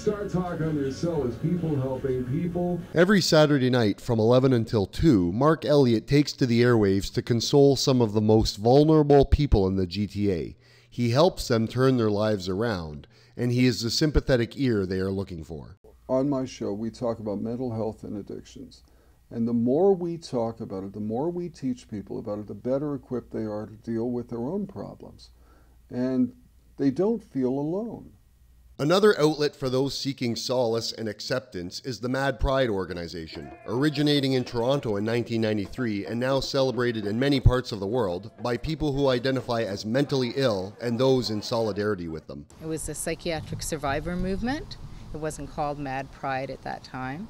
Star Talk on your cell is people helping people. Every Saturday night from 11 until 2, Mark Elliott takes to the airwaves to console some of the most vulnerable people in the GTA. He helps them turn their lives around, and he is the sympathetic ear they are looking for. On my show, we talk about mental health and addictions. And the more we talk about it, the more we teach people about it, the better equipped they are to deal with their own problems. And they don't feel alone. Another outlet for those seeking solace and acceptance is the Mad Pride organization, originating in Toronto in 1993 and now celebrated in many parts of the world by people who identify as mentally ill and those in solidarity with them. It was a psychiatric survivor movement. It wasn't called Mad Pride at that time,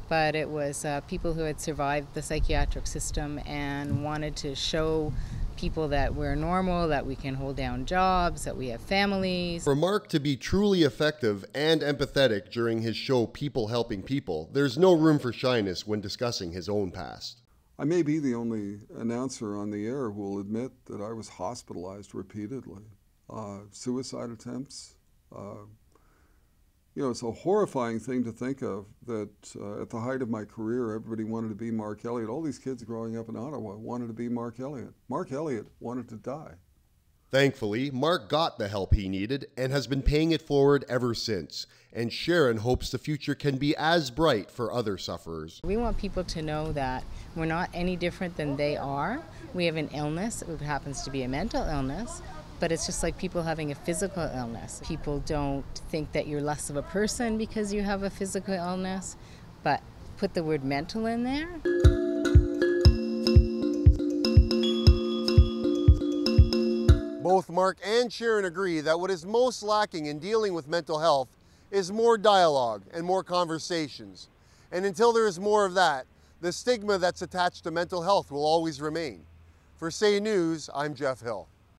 but it was people who had survived the psychiatric system and wanted to show people that we're normal, that we can hold down jobs, that we have families. For Mark to be truly effective and empathetic during his show People Helping People, there's no room for shyness when discussing his own past. I may be the only announcer on the air who will admit that I was hospitalized repeatedly. Suicide attempts. It's a horrifying thing to think of that at the height of my career, everybody wanted to be Mark Elliott. All these kids growing up in Ottawa wanted to be Mark Elliott. Mark Elliott wanted to die. Thankfully, Mark got the help he needed and has been paying it forward ever since. And Sharon hopes the future can be as bright for other sufferers. We want people to know that we're not any different than they are. We have an illness. It happens to be a mental illness. But it's just like people having a physical illness. People don't think that you're less of a person because you have a physical illness, but put the word mental in there. Both Mark and Sharon agree that what is most lacking in dealing with mental health is more dialogue and more conversations. And until there is more of that, the stigma that's attached to mental health will always remain. For Say News, I'm Jeff Hill.